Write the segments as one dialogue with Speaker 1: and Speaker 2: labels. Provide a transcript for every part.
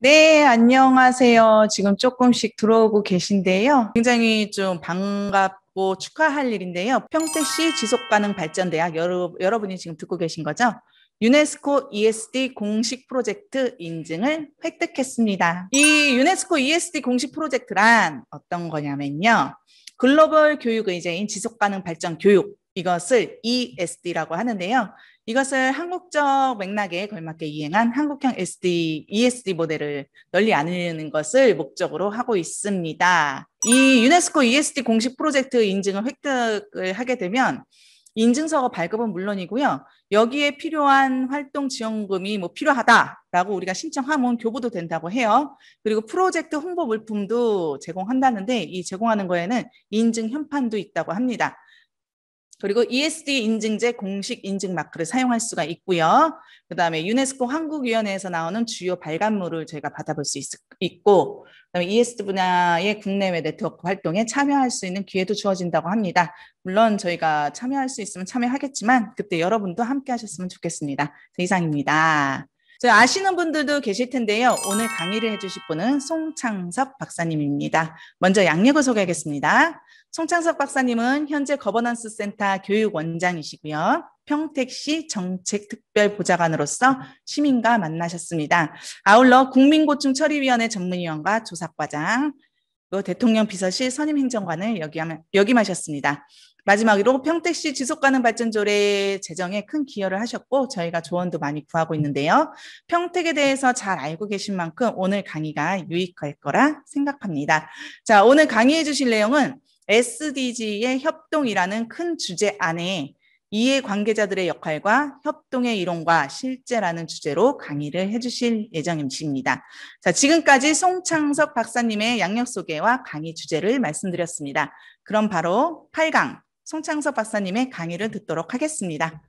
Speaker 1: 네, 안녕하세요. 지금 조금씩 들어오고 계신데요. 굉장히 좀 반갑고 축하할 일인데요. 평택시 지속가능 발전대학 여러분이 지금 듣고 계신 거죠? 유네스코 ESD 공식 프로젝트 인증을 획득했습니다. 이 유네스코 ESD 공식 프로젝트란 어떤 거냐면요. 글로벌 교육 의제인 지속가능 발전 교육, 이것을 ESD라고 하는데요. 이것을 한국적 맥락에 걸맞게 이행한 한국형 ESD 모델을 널리 알리는 것을 목적으로 하고 있습니다. 이 유네스코 ESD 공식 프로젝트 인증을 획득을 하게 되면 인증서가 발급은 물론이고요. 여기에 필요한 활동 지원금이 뭐 필요하다라고 우리가 신청하면 교부도 된다고 해요. 그리고 프로젝트 홍보 물품도 제공한다는데 이 제공하는 거에는 인증 현판도 있다고 합니다. 그리고 ESD 인증제 공식 인증 마크를 사용할 수가 있고요. 그다음에 유네스코 한국위원회에서 나오는 주요 발간물을 저희가 받아볼 수 있고, 그다음에 ESD 분야의 국내외 네트워크 활동에 참여할 수 있는 기회도 주어진다고 합니다. 물론 저희가 참여할 수 있으면 참여하겠지만 그때 여러분도 함께 하셨으면 좋겠습니다. 이상입니다. 아시는 분들도 계실 텐데요. 오늘 강의를 해주실 분은 송창석 박사님입니다. 먼저 양력을 소개하겠습니다. 송창석 박사님은 현재 거버넌스 센터 교육원장이시고요. 평택시 정책특별보좌관으로서 시민과 만나셨습니다. 아울러 국민고충 처리위원회 전문위원과 조사과장, 또 대통령 비서실 선임행정관을 역임하셨습니다. 마지막으로 평택시 지속가능 발전조례 제정에 큰 기여를 하셨고 저희가 조언도 많이 구하고 있는데요. 평택에 대해서 잘 알고 계신 만큼 오늘 강의가 유익할 거라 생각합니다. 자, 오늘 강의해 주실 내용은 SDG의 협동이라는 큰 주제 안에 이해 관계자들의 역할과 협동의 이론과 실제라는 주제로 강의를 해주실 예정이십니다. 자, 지금까지 송창석 박사님의 양력 소개와 강의 주제를 말씀드렸습니다. 그럼 바로 8강 송창석 박사님의 강의를 듣도록 하겠습니다.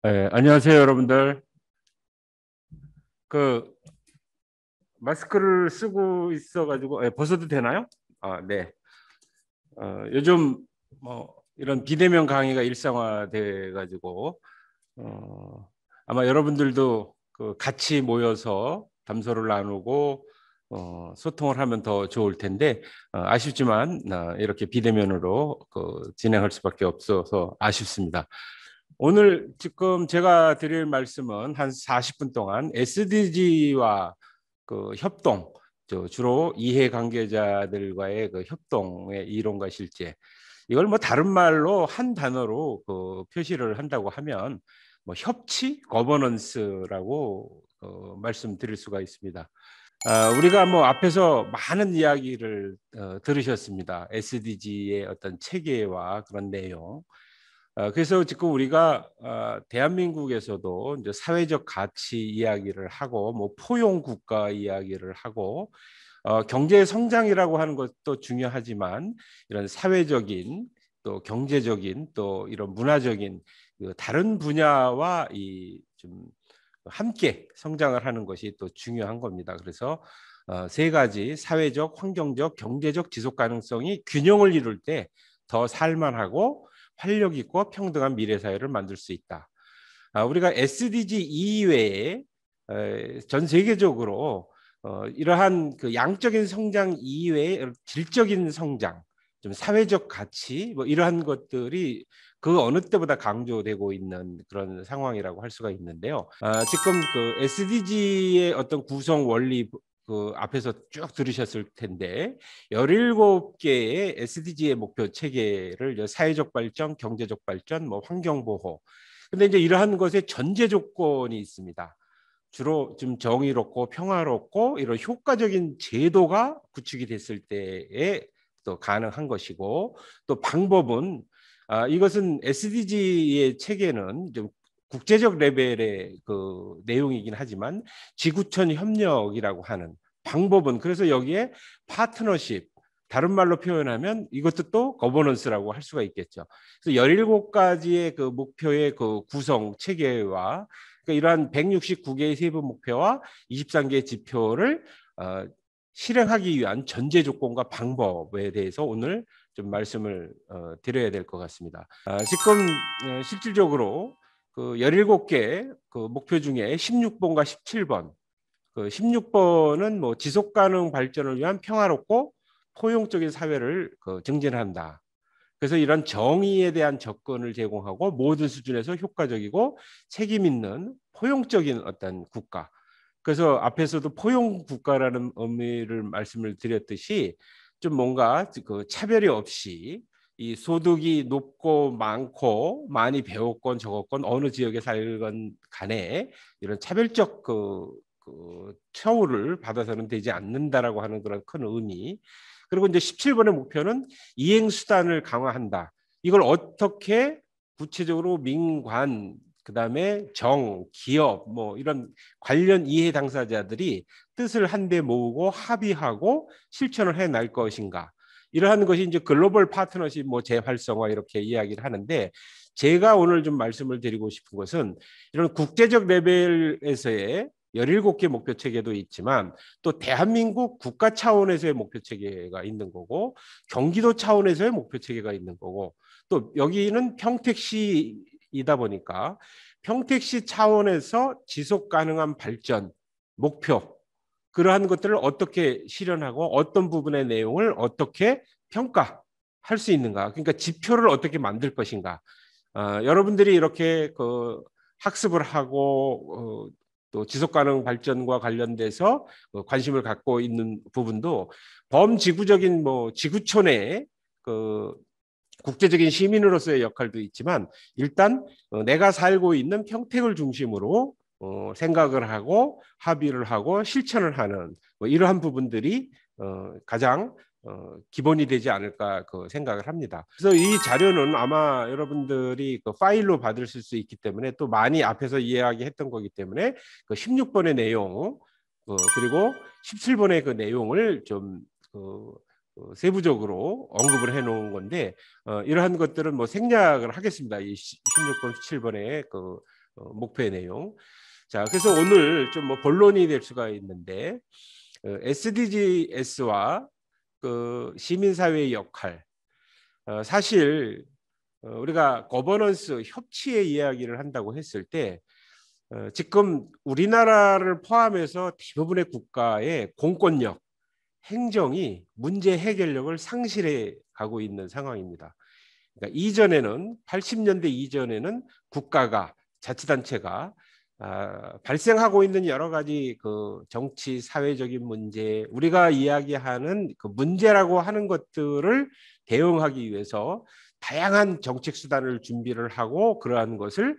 Speaker 2: 네, 안녕하세요, 여러분들. 마스크를 쓰고 있어가지고 벗어도 되나요? 네. 요즘 뭐 이런 비대면 강의가 일상화돼가지고 아마 여러분들도 같이 모여서 담소를 나누고 소통을 하면 더 좋을 텐데 아쉽지만 이렇게 비대면으로 진행할 수밖에 없어서 아쉽습니다. 오늘 지금 제가 드릴 말씀은 한 40분 동안 SDG와 협동, 주로 이해관계자들과의 협동의 이론과 실제, 이걸 뭐 다른 말로 한 단어로 표시를 한다고 하면 뭐 협치, 거버넌스라고 말씀드릴 수가 있습니다. 우리가 뭐 앞에서 많은 이야기를 들으셨습니다. SDG의 어떤 체계와 그런 내용. 그래서 지금 우리가 대한민국에서도 이제 사회적 가치 이야기를 하고 뭐 포용 국가 이야기를 하고 경제 성장이라고 하는 것도 중요하지만 이런 사회적인 또 경제적인 또 이런 문화적인 다른 분야와 좀 함께 성장을 하는 것이 또 중요한 겁니다. 그래서 세 가지 사회적, 환경적, 경제적 지속 가능성이 균형을 이룰 때 더 살만하고 활력 있고 평등한 미래 사회를 만들 수 있다. 우리가 SDG 이외에 전 세계적으로 이러한 양적인 성장 이외의 질적인 성장, 좀 사회적 가치 뭐 이러한 것들이 그 어느 때보다 강조되고 있는 그런 상황이라고 할 수가 있는데요. 지금 SDG의 어떤 구성 원리 앞에서 쭉 들으셨을 텐데 17개의 SDG의 목표 체계를 사회적 발전, 경제적 발전, 뭐 환경 보호. 근데 이제 이러한 것에 전제 조건이 있습니다. 주로 좀 정의롭고 평화롭고 이런 효과적인 제도가 구축이 됐을 때에 또 가능한 것이고 또 방법은 이것은 SDG의 체계는 좀 국제적 레벨의 내용이긴 하지만 지구촌 협력이라고 하는 방법은 그래서 여기에 파트너십 다른 말로 표현하면 이것도 또 거버넌스라고 할 수가 있겠죠. 그래서 17가지의 목표의 구성 체계와 이러한 169개의 세부 목표와 23개의 지표를 실행하기 위한 전제 조건과 방법에 대해서 오늘 좀 말씀을 드려야 될 것 같습니다. 지금 실질적으로 그 17개 그 목표 중에 16번과 17번, 그 16번은 뭐 지속 가능 발전을 위한 평화롭고 포용적인 사회를 증진한다. 그래서 이런 정의에 대한 접근을 제공하고 모든 수준에서 효과적이고 책임 있는 포용적인 어떤 국가. 그래서 앞에서도 포용 국가라는 의미를 말씀을 드렸듯이 좀 뭔가 그 차별이 없이 이 소득이 높고 많고 많이 배웠건 적었건 어느 지역에 살건 간에 이런 차별적 그 처우를 받아서는 되지 않는다라고 하는 그런 큰 의미. 그리고 이제 17번의 목표는 이행 수단을 강화한다. 이걸 어떻게 구체적으로 민관, 그다음에 정, 기업 뭐 이런 관련 이해 당사자들이 뜻을 한데 모으고 합의하고 실천을 해낼 것인가. 이러한 것이 이제 글로벌 파트너십 뭐 재활성화 이렇게 이야기를 하는데, 제가 오늘 좀 말씀을 드리고 싶은 것은 이런 국제적 레벨에서의 17개 목표 체계도 있지만 또 대한민국 국가 차원에서의 목표 체계가 있는 거고 경기도 차원에서의 목표 체계가 있는 거고 또 여기는 평택시이다 보니까 평택시 차원에서 지속 가능한 발전 목표, 그러한 것들을 어떻게 실현하고 어떤 부분의 내용을 어떻게 평가할 수 있는가, 그러니까 지표를 어떻게 만들 것인가. 여러분들이 이렇게 그 학습을 하고 또 지속가능 발전과 관련돼서 관심을 갖고 있는 부분도 범지구적인 뭐 지구촌의 그 국제적인 시민으로서의 역할도 있지만 일단 내가 살고 있는 평택을 중심으로 생각을 하고 합의를 하고 실천을 하는 뭐 이러한 부분들이 가장 기본이 되지 않을까 그 생각을 합니다. 그래서 이 자료는 아마 여러분들이 그 파일로 받으실 수 있기 때문에 또 많이 앞에서 이야기했던 거기 때문에 그 16번의 내용 그리고 17번의 그 내용을 좀 세부적으로 언급을 해놓은 건데 이러한 것들은 뭐 생략을 하겠습니다. 이 16번, 17번의 그 목표의 내용. 자, 그래서 오늘 좀 뭐 본론이 될 수가 있는데 SDGs와 그 시민사회의 역할, 사실 우리가 거버넌스 협치의 이야기를 한다고 했을 때 지금 우리나라를 포함해서 대부분의 국가의 공권력, 행정이 문제 해결력을 상실해 가고 있는 상황입니다. 그러니까 이전에는 80년대 이전에는 국가가 자치단체가 발생하고 있는 여러 가지 그 정치 사회적인 문제, 우리가 이야기하는 그 문제라고 하는 것들을 대응하기 위해서 다양한 정책 수단을 준비를 하고 그러한 것을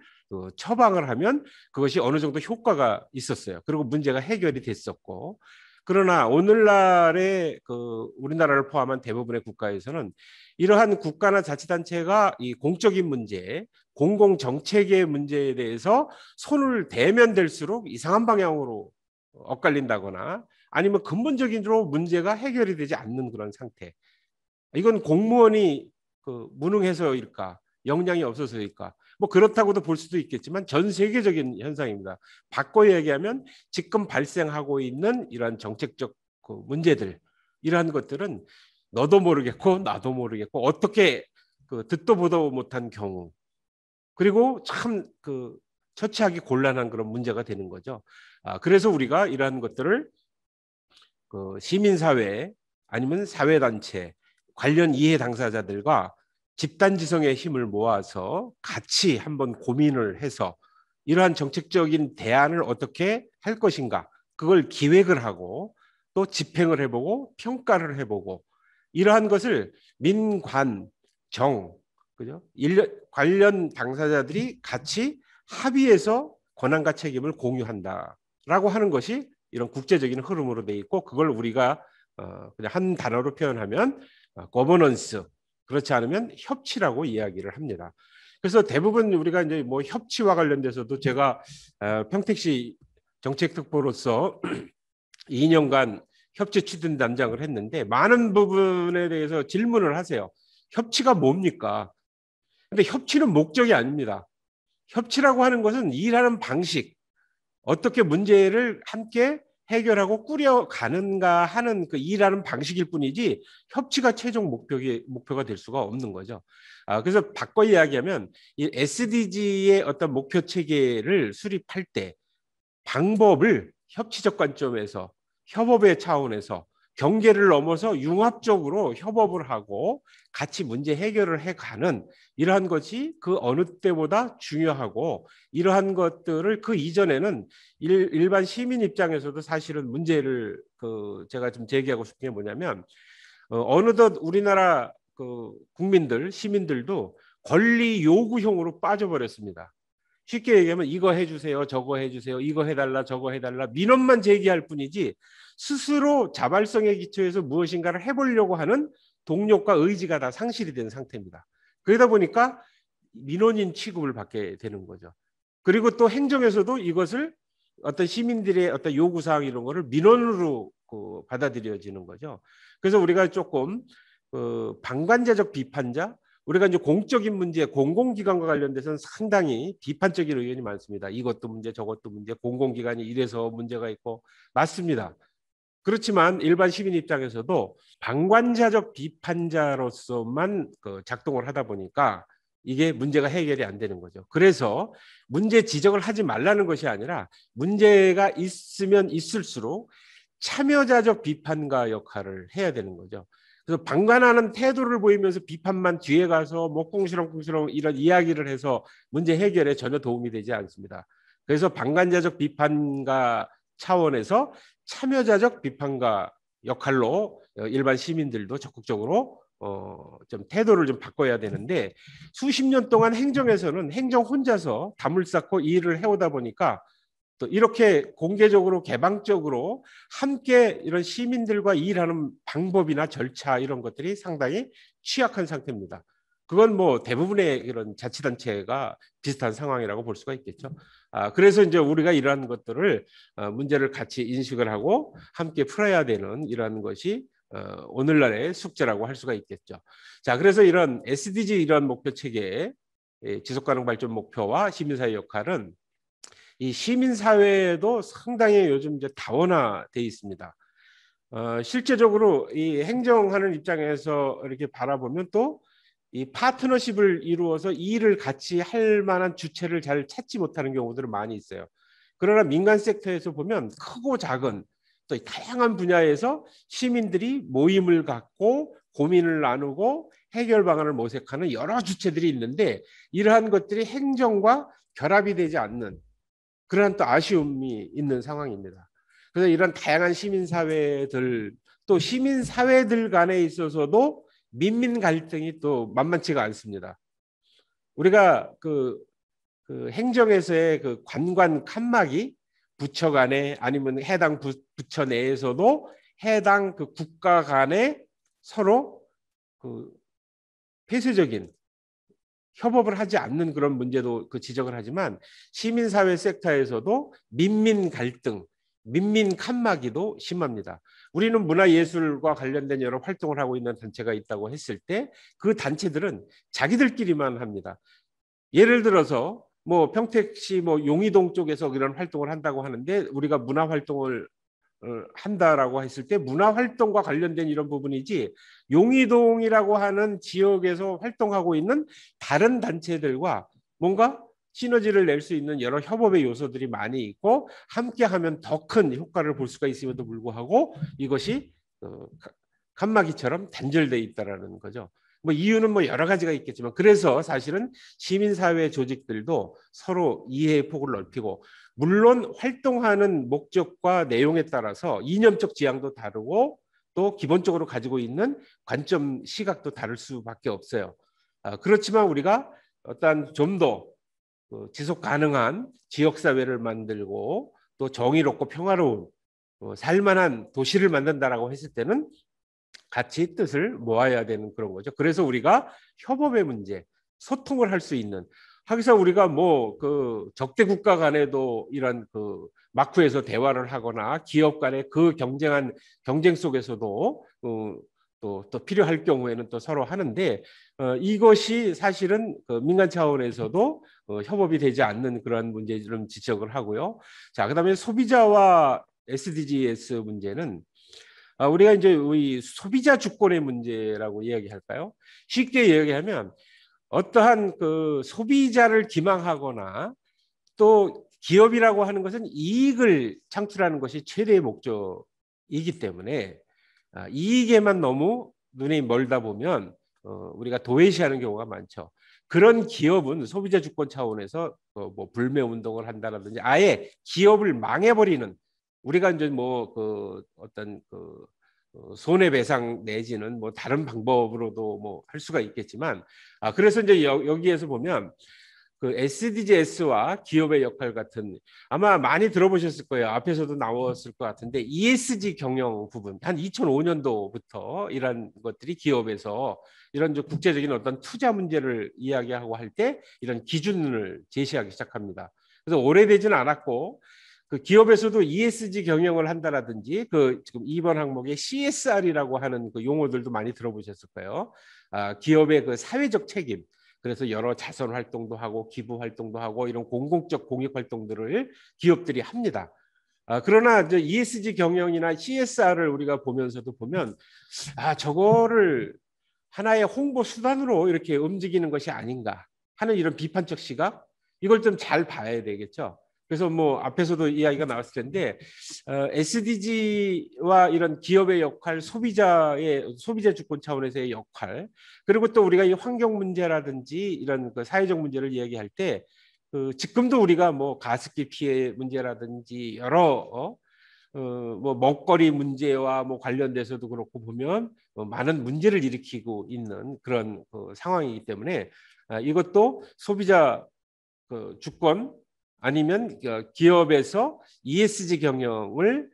Speaker 2: 처방을 하면 그것이 어느 정도 효과가 있었어요. 그리고 문제가 해결이 됐었고, 그러나 오늘날의 그 우리나라를 포함한 대부분의 국가에서는 이러한 국가나 자치단체가 이 공적인 문제, 공공 정책의 문제에 대해서 손을 대면 될수록 이상한 방향으로 엇갈린다거나 아니면 근본적으로 문제가 해결이 되지 않는 그런 상태. 이건 공무원이 그 무능해서일까, 역량이 없어서일까? 뭐 그렇다고도 볼 수도 있겠지만 전 세계적인 현상입니다. 바꿔 얘기하면 지금 발생하고 있는 이러한 정책적 그 문제들, 이러한 것들은 너도 모르겠고 나도 모르겠고 어떻게 그 듣도 보도 못한 경우, 그리고 참 그 처치하기 곤란한 그런 문제가 되는 거죠. 그래서 우리가 이러한 것들을 그 시민사회 아니면 사회단체 관련 이해 당사자들과 집단지성의 힘을 모아서 같이 한번 고민을 해서 이러한 정책적인 대안을 어떻게 할 것인가, 그걸 기획을 하고 또 집행을 해보고 평가를 해보고 이러한 것을 민관, 정, 그죠? 관련 당사자들이 같이 합의해서 권한과 책임을 공유한다라고 하는 것이 이런 국제적인 흐름으로 돼 있고, 그걸 우리가 그냥 한 단어로 표현하면 거버넌스, 그렇지 않으면 협치라고 이야기를 합니다. 그래서 대부분 우리가 이제 뭐 협치와 관련돼서도 제가 평택시 정책특보로서 2년간 협치 추진 단장을 했는데 많은 부분에 대해서 질문을 하세요. 협치가 뭡니까? 근데 협치는 목적이 아닙니다. 협치라고 하는 것은 일하는 방식, 어떻게 문제를 함께 해결하고 꾸려가는가 하는 그 일하는 방식일 뿐이지 협치가 최종 목표가 될 수가 없는 거죠. 그래서 바꿔 이야기하면 이 SDG의 어떤 목표 체계를 수립할 때 방법을 협치적 관점에서 협업의 차원에서 경계를 넘어서 융합적으로 협업을 하고 같이 문제 해결을 해가는 이러한 것이 그 어느 때보다 중요하고, 이러한 것들을 그 이전에는 일반 시민 입장에서도 사실은 문제를 제가 좀 제기하고 싶은 게 뭐냐면, 어느덧 우리나라 국민들 시민들도 권리 요구형으로 빠져버렸습니다. 쉽게 얘기하면 이거 해주세요, 저거 해주세요, 이거 해달라, 저거 해달라 민원만 제기할 뿐이지 스스로 자발성에 기초해서 무엇인가를 해보려고 하는 동력과 의지가 다 상실이 된 상태입니다. 그러다 보니까 민원인 취급을 받게 되는 거죠. 그리고 또 행정에서도 이것을 어떤 시민들의 어떤 요구사항 이런 거를 민원으로 받아들여지는 거죠. 그래서 우리가 조금 방관자적 비판자, 우리가 이제 공적인 문제, 공공기관과 관련돼서는 상당히 비판적인 의견이 많습니다. 이것도 문제, 저것도 문제, 공공기관이 이래서 문제가 있고, 맞습니다. 그렇지만 일반 시민 입장에서도 방관자적 비판자로서만 작동을 하다 보니까 이게 문제가 해결이 안 되는 거죠. 그래서 문제 지적을 하지 말라는 것이 아니라 문제가 있으면 있을수록 참여자적 비판가 역할을 해야 되는 거죠. 그래서 방관하는 태도를 보이면서 비판만 뒤에 가서 뭐 꿍시렁꿍시렁 이런 이야기를 해서 문제 해결에 전혀 도움이 되지 않습니다. 그래서 방관자적 비판가 차원에서 참여자적 비판가 역할로 일반 시민들도 적극적으로 좀 태도를 좀 바꿔야 되는데, 수십 년 동안 행정에서는 행정 혼자서 담을 쌓고 일을 해오다 보니까 또 이렇게 공개적으로 개방적으로 함께 이런 시민들과 일하는 방법이나 절차 이런 것들이 상당히 취약한 상태입니다. 그건 뭐 대부분의 이런 자치단체가 비슷한 상황이라고 볼 수가 있겠죠. 그래서 이제 우리가 이러한 것들을 문제를 같이 인식을 하고 함께 풀어야 되는 이러한 것이 오늘날의 숙제라고 할 수가 있겠죠. 자, 그래서 이런 SDG 이런 목표 체계의 지속가능 발전 목표와 시민사회 역할은 이 시민사회에도 상당히 요즘 이제 다원화돼 있습니다. 실제적으로 이 행정하는 입장에서 이렇게 바라보면 또 이 파트너십을 이루어서 이 일을 같이 할 만한 주체를 잘 찾지 못하는 경우들은 많이 있어요. 그러나 민간 섹터에서 보면 크고 작은 또 다양한 분야에서 시민들이 모임을 갖고 고민을 나누고 해결 방안을 모색하는 여러 주체들이 있는데, 이러한 것들이 행정과 결합이 되지 않는 그러한 또 아쉬움이 있는 상황입니다. 그래서 이런 다양한 시민사회들, 또 시민사회들 간에 있어서도 민민 갈등이 또 만만치가 않습니다. 우리가 행정에서의 관관 칸막이, 부처 간에 아니면 해당 부처 내에서도 해당 국가 간에 서로 폐쇄적인 협업을 하지 않는 그런 문제도 지적을 하지만, 시민사회 섹터에서도 민민 갈등, 민민 칸막이도 심합니다. 우리는 문화예술과 관련된 여러 활동을 하고 있는 단체가 있다고 했을 때 그 단체들은 자기들끼리만 합니다. 예를 들어서 뭐 평택시 뭐 용의동 쪽에서 이런 활동을 한다고 하는데, 우리가 문화활동을 한다라고 했을 때 문화활동과 관련된 이런 부분이지, 용의동이라고 하는 지역에서 활동하고 있는 다른 단체들과 뭔가 시너지를 낼 수 있는 여러 협업의 요소들이 많이 있고 함께하면 더 큰 효과를 볼 수가 있음에도 불구하고 이것이 칸막이처럼 단절돼 있다라는 거죠. 뭐 이유는 뭐 여러 가지가 있겠지만, 그래서 사실은 시민사회 조직들도 서로 이해의 폭을 넓히고, 물론 활동하는 목적과 내용에 따라서 이념적 지향도 다르고 또 기본적으로 가지고 있는 관점 시각도 다를 수밖에 없어요. 그렇지만 우리가 어떤 좀 더 지속 가능한 지역사회를 만들고 또 정의롭고 평화로운 살만한 도시를 만든다라고 했을 때는 같이 뜻을 모아야 되는 그런 거죠. 그래서 우리가 협업의 문제, 소통을 할 수 있는, 하기사 우리가 뭐 적대 국가 간에도 이런 마크에서 대화를 하거나 기업 간의 경쟁 속에서도 또 필요할 경우에는 또 서로 하는데, 이것이 사실은 민간 차원에서도 협업이 되지 않는 그런 문제를 지적을 하고요. 자, 그다음에 소비자와 SDGs 문제는 우리가 이제 우리 소비자 주권의 문제라고 이야기할까요? 쉽게 이야기하면 어떠한 그 소비자를 기망하거나 또 기업이라고 하는 것은 이익을 창출하는 것이 최대의 목적이기 때문에 이익에만 너무 눈이 멀다 보면 우리가 도외시하는 경우가 많죠. 그런 기업은 소비자 주권 차원에서 뭐 불매 운동을 한다라든지 아예 기업을 망해버리는 우리가 이제 뭐 그 어떤 그 손해배상 내지는 뭐 다른 방법으로도 뭐 할 수가 있겠지만 그래서 이제 여기에서 보면 그 SDGs와 기업의 역할 같은 아마 많이 들어보셨을 거예요. 앞에서도 나왔을 것 같은데 ESG 경영 부분 한 2005년도부터 이런 것들이 기업에서 이런 국제적인 어떤 투자 문제를 이야기하고 할 때 이런 기준을 제시하기 시작합니다. 그래서 오래되지는 않았고 그 기업에서도 ESG 경영을 한다라든지 그 지금 2번 항목에 CSR이라고 하는 그 용어들도 많이 들어보셨을 거예요. 기업의 그 사회적 책임. 그래서 여러 자선 활동도 하고 기부 활동도 하고 이런 공공적 공익 활동들을 기업들이 합니다. 그러나 이제 ESG 경영이나 CSR을 우리가 보면서도 보면 저거를 하나의 홍보 수단으로 이렇게 움직이는 것이 아닌가 하는 이런 비판적 시각 이걸 좀 잘 봐야 되겠죠. 그래서 뭐 앞에서도 이야기가 나왔을 텐데 SDG와 이런 기업의 역할, 소비자 주권 차원에서의 역할, 그리고 또 우리가 이 환경 문제라든지 이런 그 사회적 문제를 이야기할 때 지금도 우리가 뭐 가습기 피해 문제라든지 여러 뭐 먹거리 문제와 뭐 관련돼서도 그렇고 보면 많은 문제를 일으키고 있는 그런 상황이기 때문에 이것도 소비자 주권 아니면 기업에서 ESG 경영을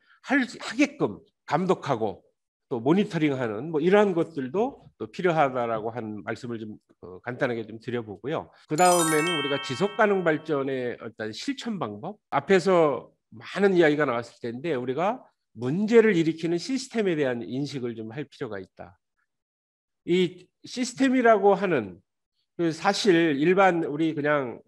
Speaker 2: 하게끔 감독하고 또 모니터링하는 뭐 이러한 것들도 또 필요하다라고 한 말씀을 좀 간단하게 좀 드려보고요. 그 다음에는 우리가 지속 가능 발전의 어떤 실천 방법 앞에서 많은 이야기가 나왔을 텐데 우리가 문제를 일으키는 시스템에 대한 인식을 좀 할 필요가 있다. 이 시스템이라고 하는 사실 일반 우리 그냥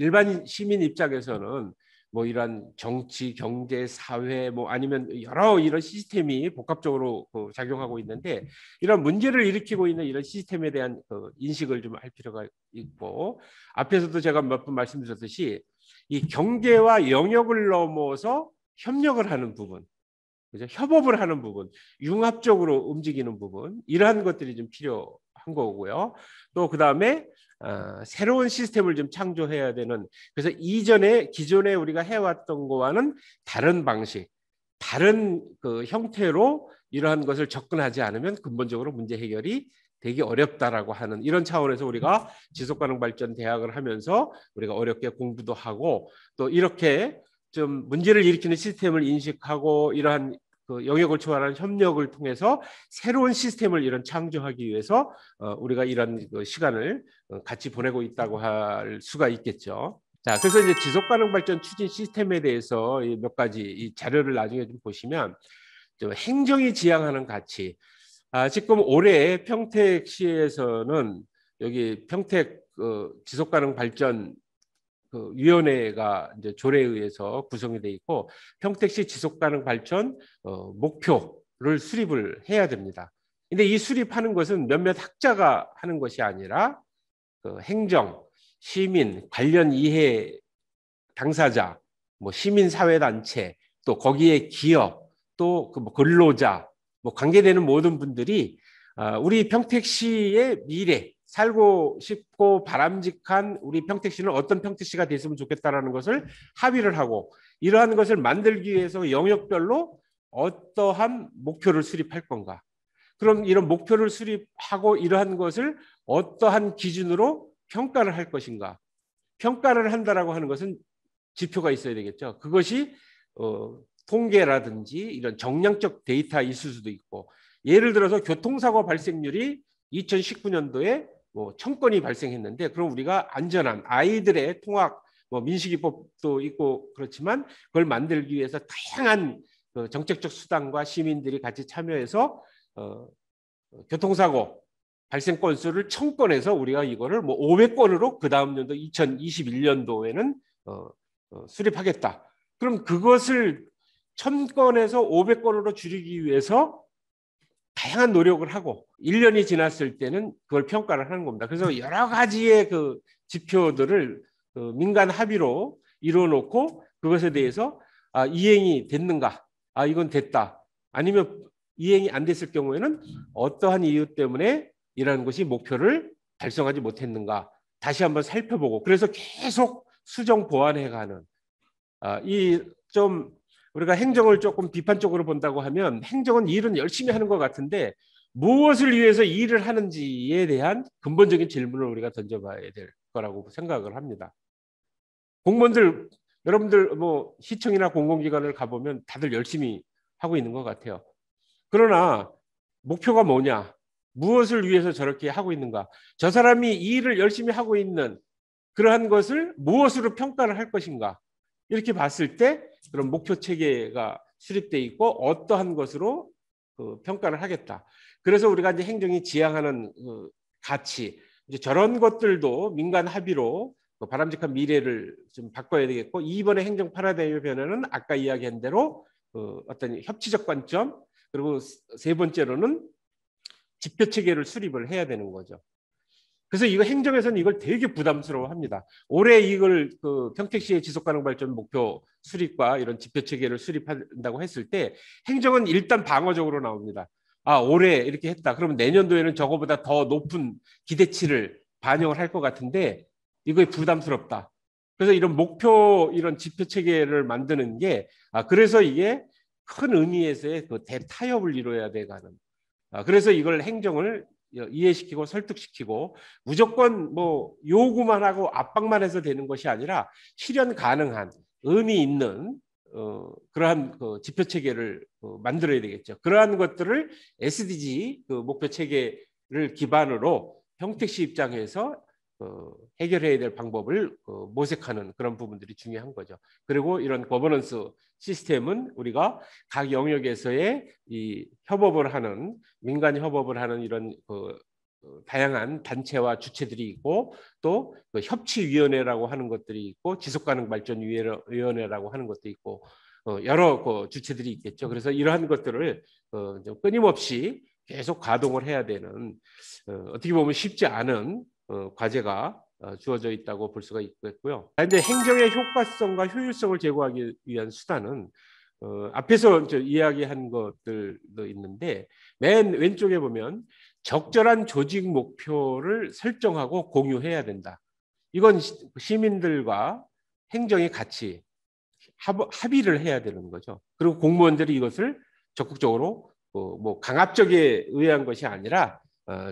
Speaker 2: 일반 시민 입장에서는 뭐 이런 정치, 경제, 사회 뭐 아니면 여러 이런 시스템이 복합적으로 작용하고 있는데 이런 문제를 일으키고 있는 이런 시스템에 대한 인식을 좀 할 필요가 있고 앞에서도 제가 몇 번 말씀드렸듯이 이 경계와 영역을 넘어서 협력을 하는 부분, 그죠? 협업을 하는 부분, 융합적으로 움직이는 부분 이러한 것들이 좀 필요한 거고요. 또 그다음에 새로운 시스템을 좀 창조해야 되는 그래서 기존에 우리가 해왔던 거와는 다른 방식, 다른 그 형태로 이러한 것을 접근하지 않으면 근본적으로 문제 해결이 되게 어렵다라고 하는 이런 차원에서 우리가 지속가능 발전 대학을 하면서 우리가 어렵게 공부도 하고 또 이렇게 좀 문제를 일으키는 시스템을 인식하고 이러한 그 영역을 초월하는 협력을 통해서 새로운 시스템을 이런 창조하기 위해서 우리가 이런 시간을 같이 보내고 있다고 할 수가 있겠죠. 자, 그래서 이제 지속가능 발전 추진 시스템에 대해서 몇 가지 이 자료를 나중에 좀 보시면 좀 행정이 지향하는 가치. 지금 올해 평택시에서는 여기 평택 지속가능 발전 위원회가 이제 조례에 의해서 구성이 돼 있고 평택시 지속가능 발전 목표를 수립을 해야 됩니다. 근데 이 수립하는 것은 몇몇 학자가 하는 것이 아니라 행정, 시민, 관련 이해 당사자, 뭐 시민사회단체, 또 거기에 기업, 또 뭐 근로자, 뭐 관계되는 모든 분들이 우리 평택시의 미래, 살고 싶고 바람직한 우리 평택시는 어떤 평택시가 됐으면 좋겠다라는 것을 합의를 하고 이러한 것을 만들기 위해서 영역별로 어떠한 목표를 수립할 건가. 그럼 이런 목표를 수립하고 이러한 것을 어떠한 기준으로 평가를 할 것인가. 평가를 한다라고 하는 것은 지표가 있어야 되겠죠. 그것이 통계라든지 이런 정량적 데이터 있을 수도 있고 예를 들어서 교통사고 발생률이 2019년도에 뭐 1000건이 발생했는데 그럼 우리가 안전한 아이들의 통학 뭐 민식이법도 있고 그렇지만 그걸 만들기 위해서 다양한 정책적 수단과 시민들이 같이 참여해서 교통사고 발생 건수를 1000건에서 우리가 이거를 뭐 500건으로 그 다음 연도 2021년도에는 수립하겠다. 그럼 그것을 1000건에서 500건으로 줄이기 위해서 다양한 노력을 하고 1년이 지났을 때는 그걸 평가를 하는 겁니다. 그래서 여러 가지의 그 지표들을 민간 합의로 이루어 놓고 그것에 대해서 이행이 됐는가? 이건 됐다. 아니면 이행이 안 됐을 경우에는 어떠한 이유 때문에 이러한 것이 목표를 달성하지 못했는가? 다시 한번 살펴보고 그래서 계속 수정 보완해가는 이 좀 우리가 행정을 조금 비판적으로 본다고 하면 행정은 일은 열심히 하는 것 같은데 무엇을 위해서 일을 하는지에 대한 근본적인 질문을 우리가 던져봐야 될 거라고 생각을 합니다. 공무원들 여러분들 뭐 시청이나 공공기관을 가보면 다들 열심히 하고 있는 것 같아요. 그러나 목표가 뭐냐? 무엇을 위해서 저렇게 하고 있는가? 저 사람이 이 일을 열심히 하고 있는 그러한 것을 무엇으로 평가를 할 것인가? 이렇게 봤을 때 그런 목표 체계가 수립돼 있고 어떠한 것으로 평가를 하겠다. 그래서 우리가 이제 행정이 지향하는 가치 이제 저런 것들도 민간 합의로 바람직한 미래를 좀 바꿔야 되겠고 이번에 행정 패러다임의 변화는 아까 이야기한 대로 어떤 협치적 관점 그리고 세 번째로는 지표 체계를 수립을 해야 되는 거죠. 그래서 이거 행정에서는 이걸 되게 부담스러워합니다. 올해 이걸 평택시의 지속가능 발전 목표 수립과 이런 지표 체계를 수립한다고 했을 때 행정은 일단 방어적으로 나옵니다. 올해 이렇게 했다. 그러면 내년도에는 저거보다 더 높은 기대치를 반영을 할 것 같은데 이거 부담스럽다. 그래서 이런 목표 이런 지표 체계를 만드는 게 그래서 이게 큰 의미에서의 그 대타협을 이루어야 돼가는. 그래서 이걸 행정을 이해시키고 설득시키고 무조건 뭐 요구만 하고 압박만 해서 되는 것이 아니라 실현 가능한 의미 있는 그러한 지표 체계를 만들어야 되겠죠. 그러한 것들을 SDG 목표 체계를 기반으로 평택시 입장에서 해결해야 될 방법을 모색하는 그런 부분들이 중요한 거죠. 그리고 이런 거버넌스 시스템은 우리가 각 영역에서의 이 협업을 하는 민간 협업을 하는 이런 다양한 단체와 주체들이 있고 또 협치위원회라고 하는 것들이 있고 지속가능발전위원회라고 하는 것도 있고 여러 주체들이 있겠죠. 그래서 이러한 것들을 끊임없이 계속 가동을 해야 되는 어떻게 보면 쉽지 않은 과제가 주어져 있다고 볼 수가 있겠고요. 그런데 행정의 효과성과 효율성을 제고하기 위한 수단은 앞에서 이야기한 것들도 있는데 맨 왼쪽에 보면 적절한 조직 목표를 설정하고 공유해야 된다. 이건 시민들과 행정이 같이 합의를 해야 되는 거죠. 그리고 공무원들이 이것을 적극적으로 뭐 강압적에 의한 것이 아니라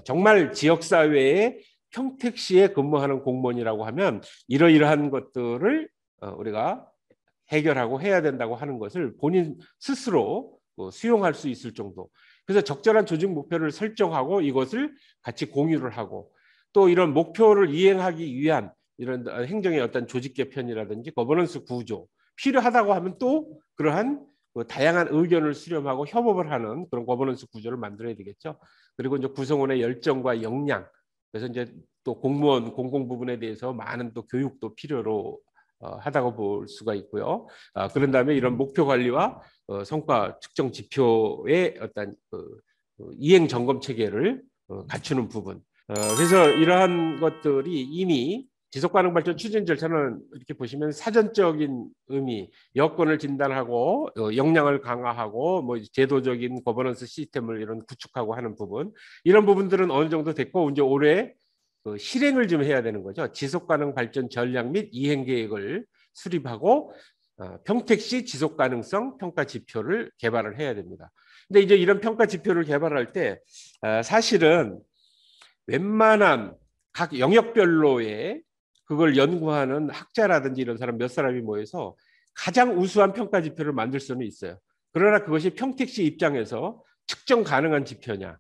Speaker 2: 정말 지역사회에 평택시에 근무하는 공무원이라고 하면 이러이러한 것들을 우리가 해결하고 해야 된다고 하는 것을 본인 스스로 수용할 수 있을 정도. 그래서 적절한 조직 목표를 설정하고 이것을 같이 공유를 하고 또 이런 목표를 이행하기 위한 이런 행정의 어떤 조직 개편이라든지 거버넌스 구조 필요하다고 하면 또 그러한 다양한 의견을 수렴하고 협업을 하는 그런 거버넌스 구조를 만들어야 되겠죠. 그리고 이제 구성원의 열정과 역량 그래서 이제 또 공무원 공공 부분에 대해서 많은 또 교육도 필요로 하다고 볼 수가 있고요. 그런 다음에 이런 목표 관리와 성과 측정 지표의 어떤 이행 점검 체계를 갖추는 부분. 그래서 이러한 것들이 이미 지속가능발전 추진 절차는 이렇게 보시면 사전적인 의미, 여건을 진단하고 역량을 강화하고 뭐 제도적인 거버넌스 시스템을 이런 구축하고 하는 부분 이런 부분들은 어느 정도 됐고 이제 올해 실행을 좀 해야 되는 거죠. 지속가능발전 전략 및 이행계획을 수립하고 평택시 지속가능성 평가 지표를 개발을 해야 됩니다. 근데 이제 이런 평가 지표를 개발할 때 사실은 웬만한 각 영역별로의 그걸 연구하는 학자라든지 이런 사람 몇 사람이 모여서 가장 우수한 평가 지표를 만들 수는 있어요. 그러나 그것이 평택시 입장에서 측정 가능한 지표냐.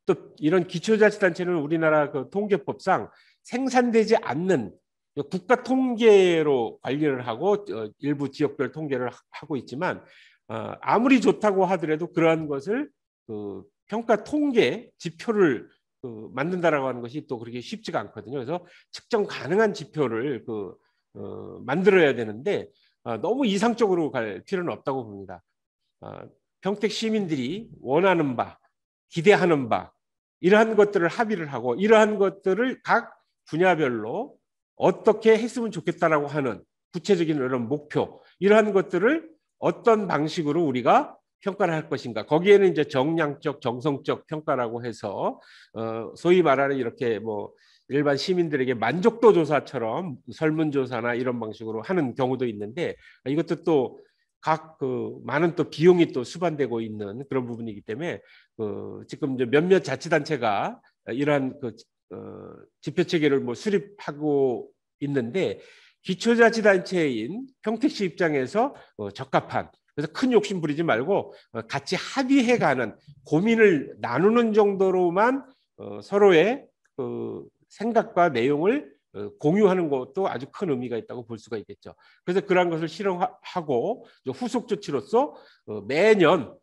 Speaker 2: 또 이런 기초자치단체는 우리나라 통계법상 생산되지 않는 국가 통계로 관리를 하고 일부 지역별 통계를 하고 있지만 아무리 좋다고 하더라도 그러한 것을 평가 통계 지표를 만든다라고 하는 것이 또 그렇게 쉽지가 않거든요. 그래서 측정 가능한 지표를 만들어야 되는데 너무 이상적으로 갈 필요는 없다고 봅니다. 평택 시민들이 원하는 바, 기대하는 바 이러한 것들을 합의를 하고 이러한 것들을 각 분야별로 어떻게 했으면 좋겠다라고 하는 구체적인 이런 목표 이러한 것들을 어떤 방식으로 우리가 평가를 할 것인가. 거기에는 이제 정량적, 정성적 평가라고 해서 소위 말하는 이렇게 뭐 일반 시민들에게 만족도 조사처럼 설문조사나 이런 방식으로 하는 경우도 있는데 이것도 또 각 많은 또 비용이 또 수반되고 있는 그런 부분이기 때문에 지금 이제 몇몇 자치단체가 이러한 지표 체계를 뭐 수립하고 있는데 기초자치단체인 평택시 입장에서 적합한 그래서 큰 욕심 부리지 말고 같이 합의해가는 고민을 나누는 정도로만 서로의 생각과 내용을 공유하는 것도 아주 큰 의미가 있다고 볼 수가 있겠죠. 그래서 그러한 것을 실행하고 후속 조치로서 매년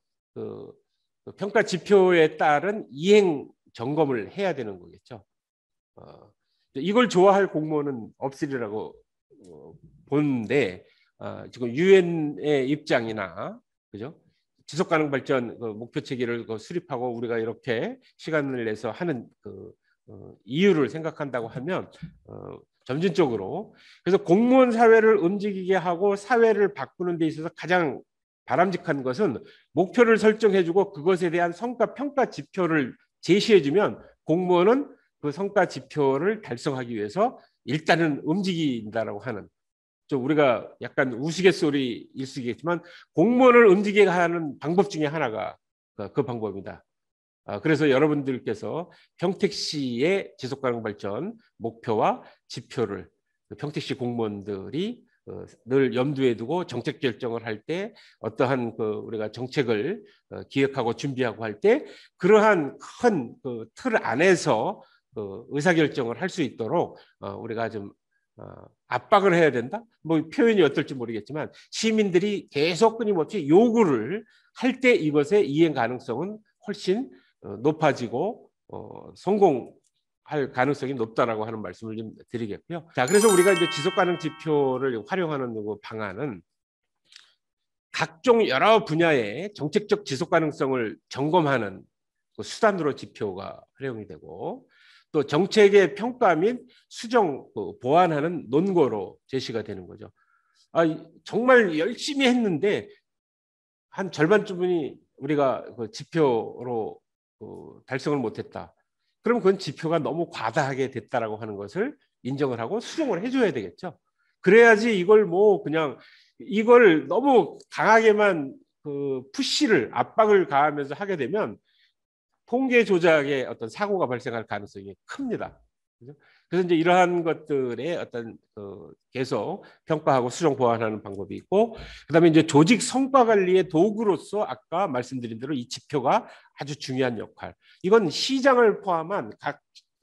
Speaker 2: 평가 지표에 따른 이행 점검을 해야 되는 거겠죠. 이걸 좋아할 공무원은 없으리라고 보는데 지금 유엔의 입장이나 그죠? 지속가능 발전 목표 체계를 수립하고 우리가 이렇게 시간을 내서 하는 이유를 생각한다고 하면 점진적으로 그래서 공무원 사회를 움직이게 하고 사회를 바꾸는 데 있어서 가장 바람직한 것은 목표를 설정해주고 그것에 대한 성과 평가 지표를 제시해주면 공무원은 그 성과 지표를 달성하기 위해서 일단은 움직인다라고 하는 좀 우리가 약간 우스갯소리일 수 있겠지만 공무원을 움직이게 하는 방법 중에 하나가 그 방법입니다. 그래서 여러분들께서 평택시의 지속가능 발전 목표와 지표를 평택시 공무원들이 늘 염두에 두고 정책 결정을 할 때 어떠한 우리가 정책을 기획하고 준비하고 할 때 그러한 큰 틀 안에서 의사결정을 할 수 있도록 우리가 좀 압박을 해야 된다? 뭐 표현이 어떨지 모르겠지만 시민들이 계속 끊임없이 요구를 할 때 이것의 이행 가능성은 훨씬 높아지고 성공할 가능성이 높다라고 하는 말씀을 좀 드리겠고요. 자, 그래서 우리가 이제 지속가능 지표를 활용하는 방안은 각종 여러 분야의 정책적 지속가능성을 점검하는 수단으로 지표가 활용이 되고 또 정책의 평가 및 수정 보완하는 논거로 제시가 되는 거죠. 정말 열심히 했는데 한 절반쯤이 우리가 지표로 달성을 못했다. 그럼 그건 지표가 너무 과다하게 됐다라고 하는 것을 인정을 하고 수정을 해줘야 되겠죠. 그래야지 이걸 뭐 그냥 이걸 너무 강하게만 푸시를 압박을 가하면서 하게 되면 통계 조작의 어떤 사고가 발생할 가능성이 큽니다. 그래서 이제 이러한 것들의 어떤 계속 평가하고 수정 보완하는 방법이 있고, 그다음에 이제 조직 성과 관리의 도구로서 아까 말씀드린 대로 이 지표가 아주 중요한 역할. 이건 시장을 포함한 각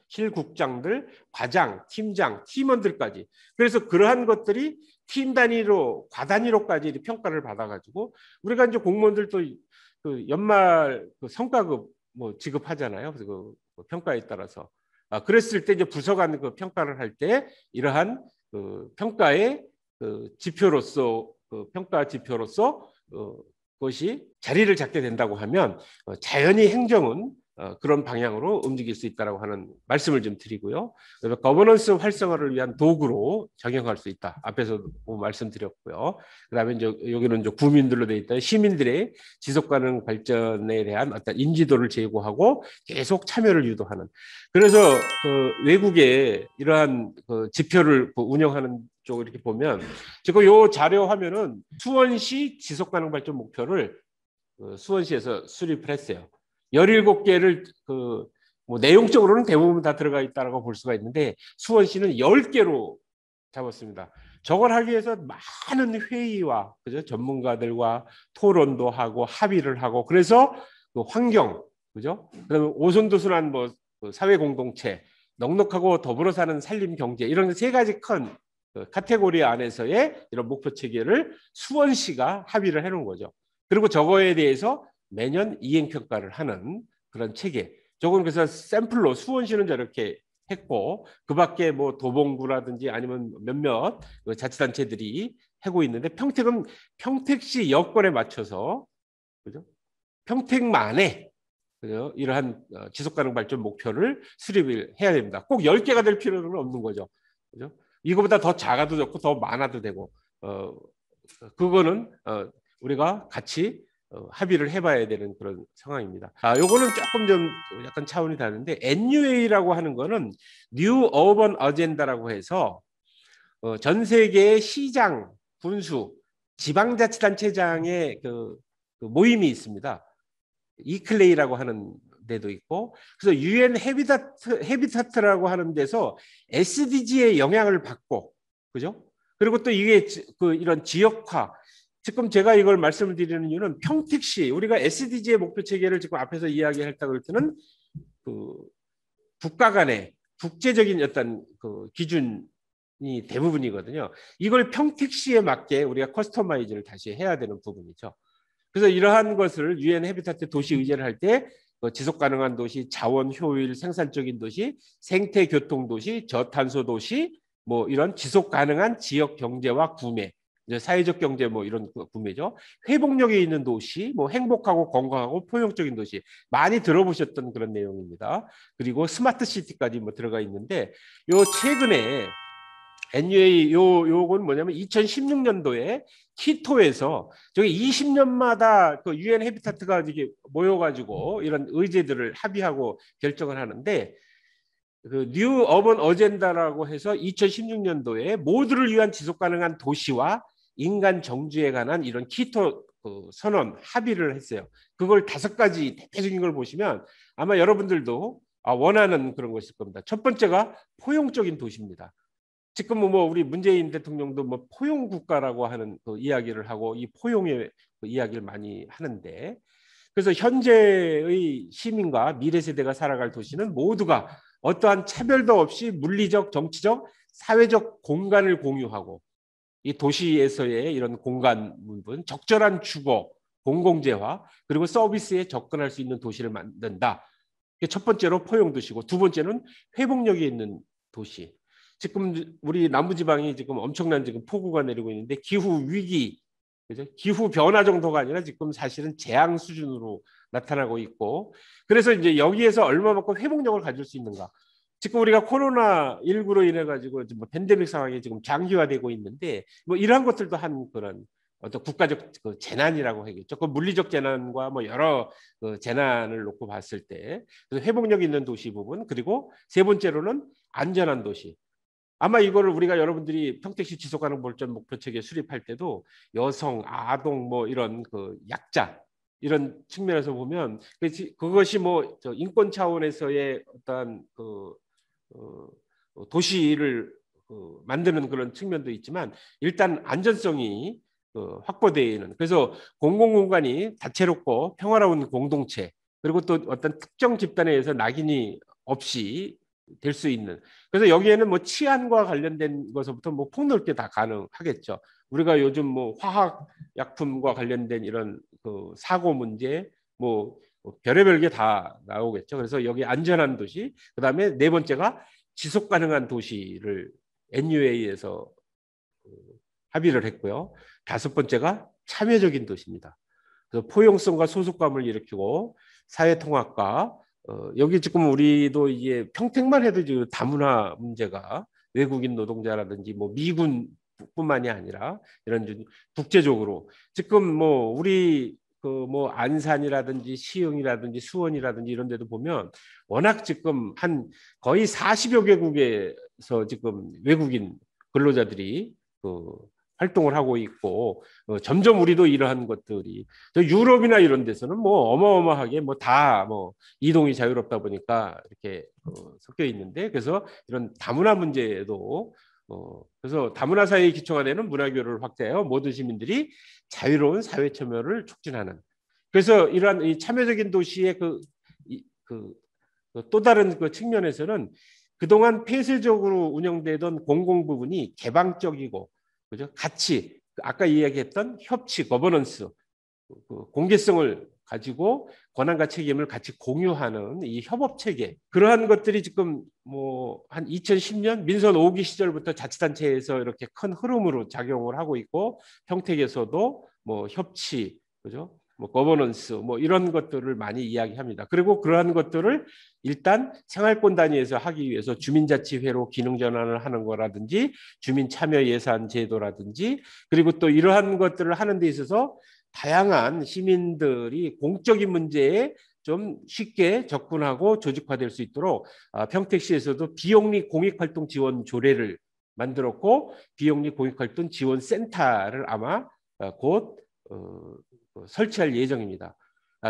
Speaker 2: 실국장들, 과장, 팀장, 팀원들까지. 그래서 그러한 것들이 팀 단위로, 과 단위로까지 평가를 받아가지고 우리가 이제 공무원들도 연말 성과급 뭐 지급하잖아요. 그래서 평가에 따라서. 그랬을 때 이제 부서 간 평가를 할 때 이러한 평가의 지표로서 평가 지표로서 그것이 자리를 잡게 된다고 하면 자연히 행정은 그런 방향으로 움직일 수 있다라고 하는 말씀을 좀 드리고요. 거버넌스 활성화를 위한 도구로 적용할 수 있다. 앞에서 말씀드렸고요. 그다음에 이제 여기는 이제 구민들로 되어 있다. 시민들의 지속 가능 발전에 대한 어떤 인지도를 제고하고 계속 참여를 유도하는. 그래서 외국에 이러한 지표를 운영하는 쪽을 이렇게 보면 지금 요 자료 화면은 수원시 지속 가능 발전 목표를 수원시에서 수립을 했어요. 17개를 뭐 내용적으로는 대부분 다 들어가 있다고 볼 수가 있는데 수원시는 10개로 잡았습니다. 저걸 하기 위해서 많은 회의와 그죠? 전문가들과 토론도 하고 합의를 하고 그래서 환경 그죠? 그다음에 오손도순한 뭐 사회 공동체, 넉넉하고 더불어 사는 산림 경제 이런 세 가지 큰 카테고리 안에서의 이런 목표 체계를 수원시가 합의를 해놓은 거죠. 그리고 저거에 대해서 매년 이행 평가를 하는 그런 체계. 저건 그래서 샘플로 수원시는 저렇게 했고 그밖에 뭐 도봉구라든지 아니면 몇몇 그 자치단체들이 하고 있는데 평택은 평택시 여건에 맞춰서 그죠? 평택만에 그죠? 이러한 지속가능 발전 목표를 수립을 해야 됩니다. 꼭 10개가 될 필요는 없는 거죠. 그죠? 이거보다 더 작아도 좋고 더 많아도 되고 그거는 우리가 같이 합의를 해봐야 되는 그런 상황입니다. 요거는 조금 좀 약간 차원이 다른데 NUA라고 하는 거는 New Urban Agenda라고 해서 전 세계의 시장, 군수, 지방자치단체장의 그 모임이 있습니다. 이클레이라고 하는 데도 있고 그래서 UN 헤비타트라고 하는 데서 SDG의 영향을 받고 그죠? 그리고 또 이게 이런 지역화 지금 제가 이걸 말씀을 드리는 이유는 평택시 우리가 SDG의 목표 체계를 지금 앞에서 이야기했다고 할 때는 그 국가 간의 국제적인 어떤 그 기준이 대부분이거든요. 이걸 평택시에 맞게 우리가 커스터마이즈를 다시 해야 되는 부분이죠. 그래서 이러한 것을 유엔 해비타트 도시 의제를 할 때 지속 가능한 도시, 자원 효율, 생산적인 도시, 생태 교통 도시, 저탄소 도시, 뭐 이런 지속 가능한 지역 경제와 구매, 이제 사회적 경제 뭐 이런 구매죠. 회복력이 있는 도시, 뭐 행복하고 건강하고 포용적인 도시 많이 들어보셨던 그런 내용입니다. 그리고 스마트 시티까지 뭐 들어가 있는데 요 최근에 NUA 요건 뭐냐면 2016년도에 키토에서 저기 20년마다 그 UN 해비타트가 이렇게 모여가지고 이런 의제들을 합의하고 결정을 하는데 그 뉴 어번 어젠다라고 해서 2016년도에 모두를 위한 지속 가능한 도시와 인간 정주에 관한 이런 키토 그 선언 합의를 했어요. 그걸 5가지 대표적인 걸 보시면 아마 여러분들도 원하는 그런 것일 겁니다. 첫 번째가 포용적인 도시입니다. 지금 뭐 우리 문재인 대통령도 뭐 포용 국가라고 하는 그 이야기를 하고 이 포용의 그 이야기를 많이 하는데 그래서 현재의 시민과 미래 세대가 살아갈 도시는 모두가 어떠한 차별도 없이 물리적, 정치적, 사회적 공간을 공유하고 이 도시에서의 이런 공간 부분, 적절한 주거, 공공재화 그리고 서비스에 접근할 수 있는 도시를 만든다. 이게 첫 번째로 포용 도시고 두 번째는 회복력이 있는 도시. 지금 우리 남부지방이 지금 엄청난 지금 폭우가 내리고 있는데 기후 위기, 그죠? 기후 변화 정도가 아니라 지금 사실은 재앙 수준으로 나타나고 있고 그래서 이제 여기에서 얼마만큼 회복력을 가질 수 있는가. 지금 우리가 코로나19로 인해 가지고 뭐 팬데믹 상황이 지금 장기화되고 있는데 뭐 이러한 것들도 한 그런 어떤 국가적 그 재난이라고 하겠죠. 그 물리적 재난과 뭐 여러 그 재난을 놓고 봤을 때 그래서 회복력 있는 도시 부분 그리고 세 번째로는 안전한 도시. 아마 이거를 우리가 여러분들이 평택시 지속가능 발전 목표 체계 수립할 때도 여성, 아동 뭐 이런 그 약자 이런 측면에서 보면 그것이 뭐 인권 차원에서의 어떤 그 도시를 만드는 그런 측면도 있지만 일단 안전성이 확보되어 있는 그래서 공공공간이 다채롭고 평화로운 공동체 그리고 또 어떤 특정 집단에 의해서 낙인이 없이 될 수 있는 그래서 여기에는 뭐 치안과 관련된 것부터 뭐 폭넓게 다 가능하겠죠. 우리가 요즘 뭐 화학 약품과 관련된 이런 그 사고 문제 뭐 별의별 게 다 나오겠죠. 그래서 여기 안전한 도시 그다음에 네 번째가 지속 가능한 도시를 NUA에서 합의를 했고요. 다섯 번째가 참여적인 도시입니다. 그래서 포용성과 소속감을 일으키고 사회 통합과 여기 지금 우리도 이게 평택만 해도 지금 다문화 문제가 외국인 노동자라든지 뭐 미군뿐만이 아니라 이런 국제적으로 지금 뭐 우리 그 뭐 안산이라든지 시흥이라든지 수원이라든지 이런 데도 보면 워낙 지금 한 거의 40여 개국에서 지금 외국인 근로자들이 그 활동을 하고 있고 점점 우리도 이러한 것들이 유럽이나 이런 데서는 뭐 어마어마하게 뭐 다 뭐 이동이 자유롭다 보니까 이렇게 섞여 있는데 그래서 이런 다문화 문제도 그래서 다문화 사회의 기초가 되는 문화교류를 확대하여 모든 시민들이 자유로운 사회 참여를 촉진하는 그래서 이러한 이 참여적인 도시의 또 다른 그 측면에서는 그동안 폐쇄적으로 운영되던 공공 부분이 개방적이고 그죠? 같이 아까 이야기했던 협치, 거버넌스 공개성을 가지고 권한과 책임을 같이 공유하는 이 협업 체계, 그러한 것들이 지금 뭐 한 2010년 민선 5기 시절부터 자치단체에서 이렇게 큰 흐름으로 작용을 하고 있고, 평택에서도 뭐 협치, 그죠? 뭐 거버넌스 뭐 이런 것들을 많이 이야기합니다. 그리고 그러한 것들을 일단 생활권 단위에서 하기 위해서 주민자치회로 기능 전환을 하는 거라든지 주민 참여 예산 제도라든지, 그리고 또 이러한 것들을 하는 데 있어서 다양한 시민들이 공적인 문제에 좀 쉽게 접근하고 조직화될 수 있도록 평택시에서도 비영리 공익활동 지원 조례를 만들었고, 비영리 공익활동 지원 센터를 아마 곧 설치할 예정입니다.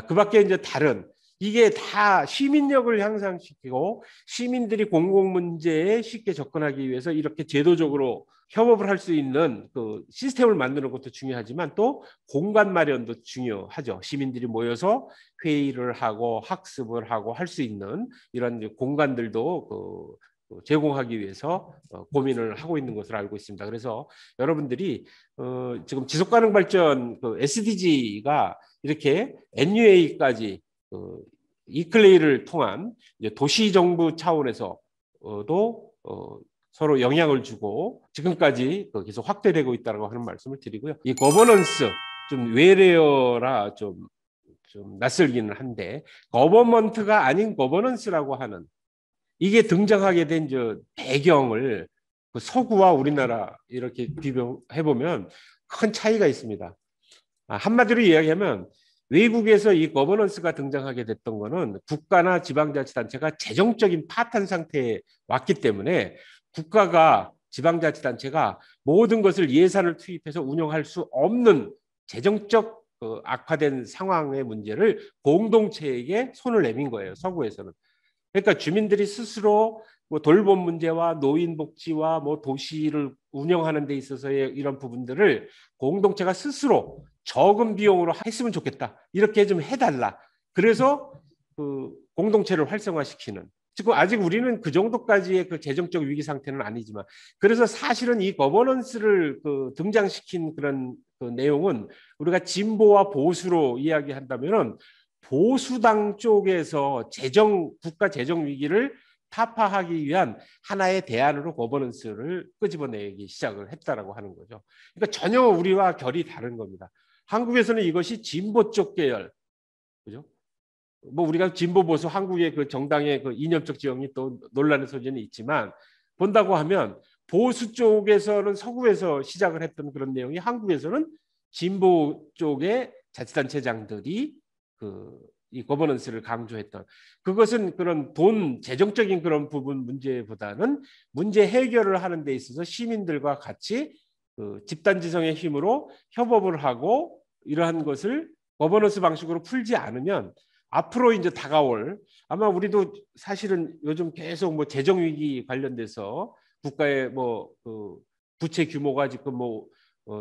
Speaker 2: 그 밖에 이제 다른, 이게 다 시민력을 향상시키고 시민들이 공공문제에 쉽게 접근하기 위해서 이렇게 제도적으로 협업을 할 수 있는 그 시스템을 만드는 것도 중요하지만, 또 공간 마련도 중요하죠. 시민들이 모여서 회의를 하고 학습을 하고 할 수 있는 이런 공간들도 제공하기 위해서 고민을 하고 있는 것으로 알고 있습니다. 그래서 여러분들이 지금 지속가능 발전 SDG가 이렇게 NUA까지 이클레이를 통한 이제 도시정부 차원에서도 서로 영향을 주고 지금까지 계속 확대되고 있다고 하는 말씀을 드리고요. 이 거버넌스 좀 외래어라 좀 낯설기는 한데, 거버먼트가 아닌 거버넌스라고 하는 이게 등장하게 된 배경을 서구와 우리나라 이렇게 비교해 보면 큰 차이가 있습니다. 한마디로 이야기하면 외국에서 이 거버넌스가 등장하게 됐던 거는 국가나 지방자치단체가 재정적인 파탄 상태에 왔기 때문에 국가가 지방자치단체가 모든 것을 예산을 투입해서 운영할 수 없는 재정적 악화된 상황의 문제를 공동체에게 손을 내민 거예요. 서구에서는. 그러니까 주민들이 스스로 뭐 돌봄 문제와 노인 복지와 뭐 도시를 운영하는 데 있어서의 이런 부분들을 공동체가 스스로 적은 비용으로 했으면 좋겠다. 이렇게 좀 해달라. 그래서 공동체를 활성화시키는. 지금 아직 우리는 그 정도까지의 재정적 위기 상태는 아니지만, 그래서 사실은 이 거버넌스를 등장시킨 그런 내용은 우리가 진보와 보수로 이야기한다면은 보수당 쪽에서 국가 재정 위기를 타파하기 위한 하나의 대안으로 거버넌스를 끄집어내기 시작을 했다라고 하는 거죠. 그러니까 전혀 우리와 결이 다른 겁니다. 한국에서는 이것이 진보 쪽 계열, 그죠? 뭐 우리가 진보 보수 한국의 정당의 이념적 지형이 또 논란의 소지는 있지만, 본다고 하면 보수 쪽에서는 서구에서 시작을 했던 그런 내용이 한국에서는 진보 쪽의 자치단체장들이 이 거버넌스를 강조했던, 그것은 그런 재정적인 그런 부분 문제보다는 문제 해결을 하는 데 있어서 시민들과 같이 집단지성의 힘으로 협업을 하고 이러한 것을 거버넌스 방식으로 풀지 않으면 앞으로 이제 다가올, 아마 우리도 사실은 요즘 계속 뭐 재정 위기 관련돼서 국가의 부채 규모가 지금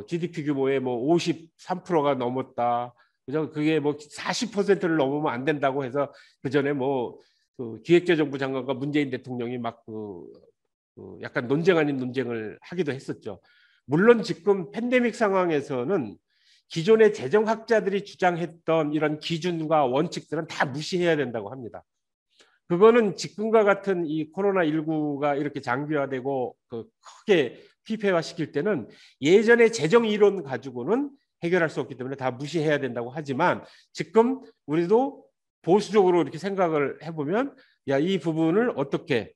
Speaker 2: GDP 규모의 53%가 넘었다. 그죠? 그게 40%를 넘으면 안 된다고 해서 그 전에 기획재정부 장관과 문재인 대통령이 막 약간 논쟁 아닌 논쟁을 하기도 했었죠. 물론 지금 팬데믹 상황에서는 기존의 재정학자들이 주장했던 이런 기준과 원칙들은 다 무시해야 된다고 합니다. 그거는 지금과 같은 이 코로나19가 이렇게 장기화되고 크게 피폐화시킬 때는 예전의 재정 이론 가지고는 해결할 수 없기 때문에 다 무시해야 된다고 하지만, 지금 우리도 보수적으로 이렇게 생각을 해보면 이 부분을 어떻게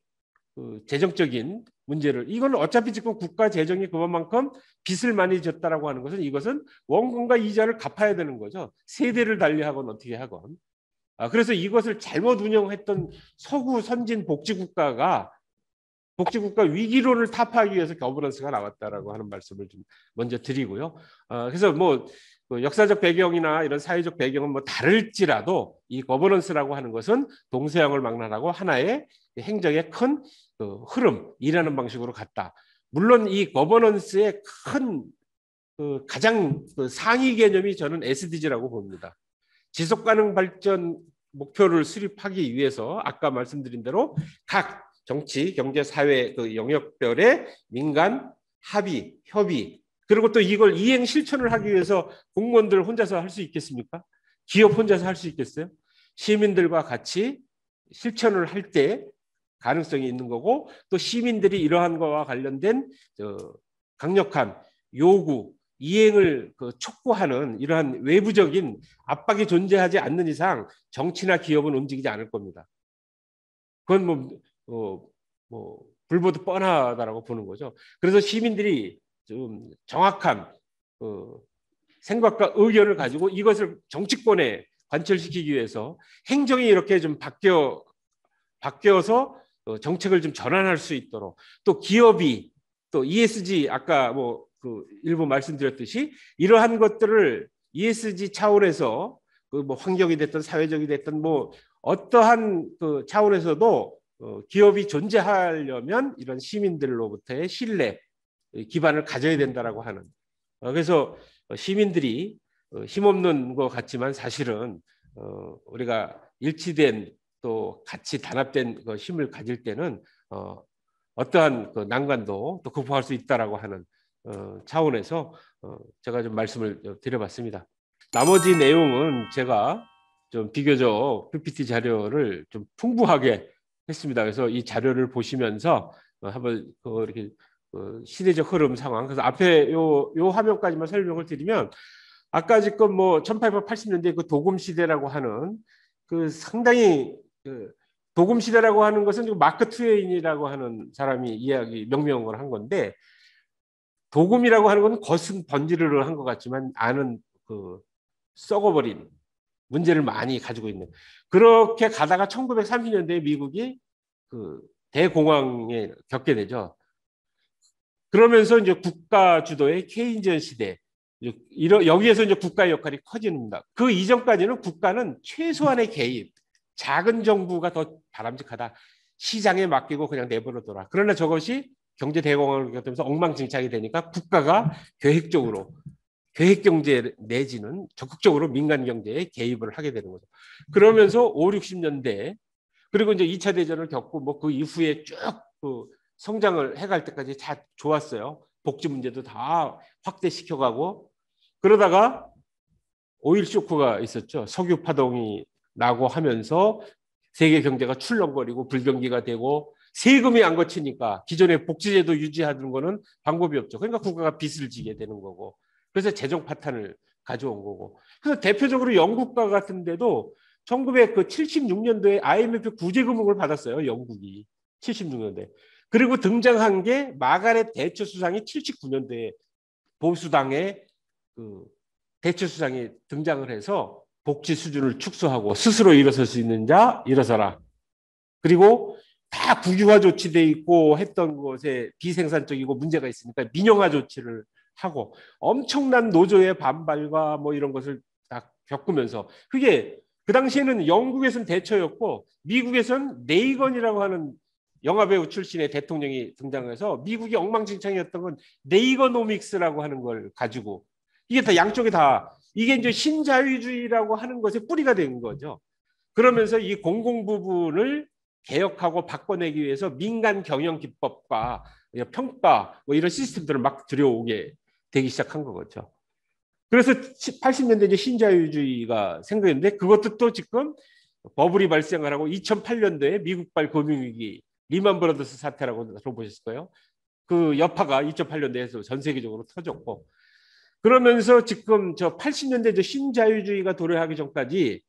Speaker 2: 재정적인 문제를, 이건 어차피 지금 국가 재정이 그만큼 빚을 많이 졌다라고 하는 것은 이것은 원금과 이자를 갚아야 되는 거죠. 세대를 달리하건 어떻게 하건. 그래서 이것을 잘못 운영했던 서구 선진 복지국가 위기론을 타파하기 위해서 거버넌스가 나왔다라고 하는 말씀을 좀 먼저 드리고요. 그래서 역사적 배경이나 이런 사회적 배경은 다를지라도 이 거버넌스라고 하는 것은 동서양을 막론하고 하나의 행정의 큰 흐름, 일하는 방식으로 갔다. 물론 이 거버넌스의 큰 가장 상위 개념이 저는 SDG라고 봅니다. 지속가능 발전 목표를 수립하기 위해서 아까 말씀드린 대로 각 정치, 경제, 사회 영역별의 민간 합의, 협의, 그리고 또 이걸 이행 실천을 하기 위해서 공무원들 혼자서 할 수 있겠습니까? 기업 혼자서 할 수 있겠어요? 시민들과 같이 실천을 할 때 가능성이 있는 거고, 또 시민들이 이러한 거와 관련된 강력한 요구, 이행을 촉구하는 이러한 외부적인 압박이 존재하지 않는 이상 정치나 기업은 움직이지 않을 겁니다. 그건 불보듯 뻔하다라고 보는 거죠. 그래서 시민들이 좀 정확한 생각과 의견을 가지고 이것을 정치권에 관철시키기 위해서 행정이 이렇게 좀 바뀌어서 정책을 좀 전환할 수 있도록, 또 기업이 또 ESG 아까 일부 말씀드렸듯이 이러한 것들을 ESG 차원에서 환경이 됐든 사회적이 됐든 어떠한 차원에서도 기업이 존재하려면 이런 시민들로부터의 신뢰 기반을 가져야 된다라고 하는, 그래서 시민들이 힘없는 것 같지만 사실은 우리가 일치된 또 같이 단합된 힘을 가질 때는 어떠한 난관도 또 극복할 수 있다라고 하는 차원에서 제가 좀 말씀을 드려봤습니다. 나머지 내용은 제가 좀 비교적 PPT 자료를 좀 풍부하게 했습니다. 그래서 이 자료를 보시면서 한번 이렇게 시대적 흐름 상황, 그래서 앞에 요 화면까지만 설명을 드리면, 아까 지금 1880년대 그 도금 시대라고 하는 상당히 도금 시대라고 하는 것은 마크 트웨인이라고 하는 사람이 명명을 한 건데, 도금이라고 하는 건 거승 번지르르 한 것 같지만 안은 썩어버린 문제를 많이 가지고 있는, 그렇게 가다가 1930년대에 미국이 대공황에 겪게 되죠. 그러면서 이제 국가 주도의 케인지언 시대, 여기에서 이제 국가의 역할이 커집니다. 그 이전까지는 국가는 최소한의 개입, 작은 정부가 더 바람직하다. 시장에 맡기고 그냥 내버려둬라. 그러나 저것이 경제 대공황을 겪으면서 엉망진창이 되니까 국가가 계획 경제 내지는 적극적으로 민간 경제에 개입을 하게 되는 거죠. 그러면서 5, 60년대 그리고 이제 2차 대전을 겪고 그 이후에 쭉 성장을 해갈 때까지 다 좋았어요. 복지 문제도 다 확대시켜가고, 그러다가 오일 쇼크가 있었죠. 석유 파동이 나고 하면서 세계 경제가 출렁거리고 불경기가 되고, 세금이 안 거치니까 기존의 복지제도 유지하는 거는 방법이 없죠. 그러니까 국가가 빚을 지게 되는 거고, 그래서 재정 파탄을 가져온 거고. 그래서 대표적으로 영국과 같은 데도 1976년도에 IMF 구제금융을 받았어요. 영국이 76년도에. 그리고 등장한 게 마가렛 대처 수상이 79년도에 보수당의 대처 수상이 등장을 해서 복지 수준을 축소하고 스스로 일어설 수 있는 자 일어서라. 그리고 다 국유화 조치돼 있고 했던 것에 비생산적이고 문제가 있으니까 민영화 조치를 하고, 엄청난 노조의 반발과 이런 것을 다 겪으면서, 그게 그 당시에는 영국에서는 대처였고 미국에서는 레이건이라고 하는 영화배우 출신의 대통령이 등장해서 미국이 엉망진창이었던 건 레이거노믹스라고 하는 걸 가지고, 이게 다 양쪽에 다 이게 이제 신자유주의라고 하는 것의 뿌리가 된 거죠. 그러면서 이 공공 부분을 개혁하고 바꿔내기 위해서 민간 경영 기법과 평가 이런 시스템들을 막 들여오게 되기 시작한 거죠. 그래서 80년대 이제 신자유주의가 생겼는데, 그것도 또 지금 버블이 발생을 하고 2008년도에 미국발 금융위기 리만 브라더스 사태라고 들어보셨을 거예요. 그 여파가 2008년도에서 전 세계적으로 터졌고, 그러면서 지금 80년대 신자유주의가 도래하기 전까지,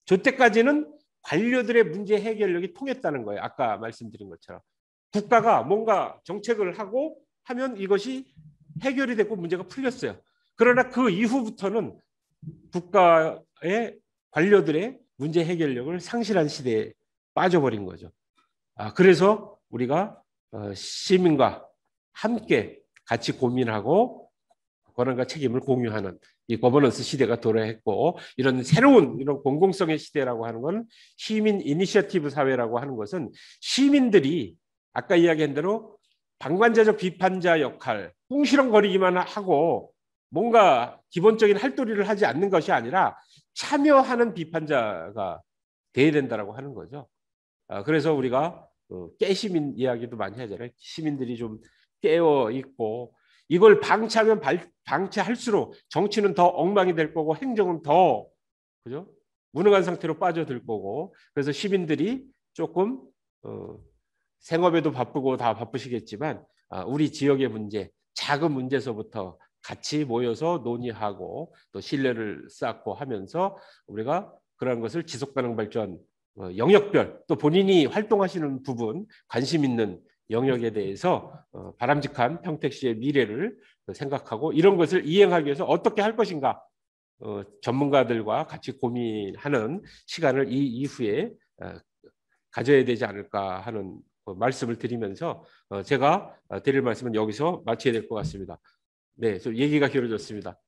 Speaker 2: 저 때까지는 관료들의 문제 해결력이 통했다는 거예요. 아까 말씀드린 것처럼 국가가 뭔가 정책을 하고 하면 이것이 해결이 됐고 문제가 풀렸어요. 그러나 그 이후부터는 국가의 관료들의 문제 해결력을 상실한 시대에 빠져버린 거죠. 그래서 우리가 시민과 함께 같이 고민하고 권한과 책임을 공유하는 이 거버넌스 시대가 도래했고, 이런 새로운 이런 공공성의 시대라고 하는 건, 시민 이니셔티브 사회라고 하는 것은 시민들이 아까 이야기한 대로 방관자적 비판자 역할, 꿍시렁거리기만 하고 뭔가 기본적인 할도리를 하지 않는 것이 아니라 참여하는 비판자가 돼야 된다라고 하는 거죠. 그래서 우리가 깨시민 이야기도 많이 하잖아요. 시민들이 좀 깨어 있고, 이걸 방치하면 방치할수록 정치는 더 엉망이 될 거고 행정은 더 그죠? 무능한 상태로 빠져들 거고 그래서 시민들이 조금 생업에도 바쁘고 다 바쁘시겠지만 우리 지역의 문제, 작은 문제서부터 같이 모여서 논의하고 또 신뢰를 쌓고 하면서 우리가 그런 것을 지속가능 발전 영역별 또 본인이 활동하시는 부분 관심 있는 영역에 대해서 바람직한 평택시의 미래를 생각하고 이런 것을 이행하기 위해서 어떻게 할 것인가 전문가들과 같이 고민하는 시간을 이 이후에 가져야 되지 않을까 하는 말씀을 드리면서 제가 드릴 말씀은 여기서 마쳐야 될 것 같습니다. 네, 좀 얘기가 길어졌습니다.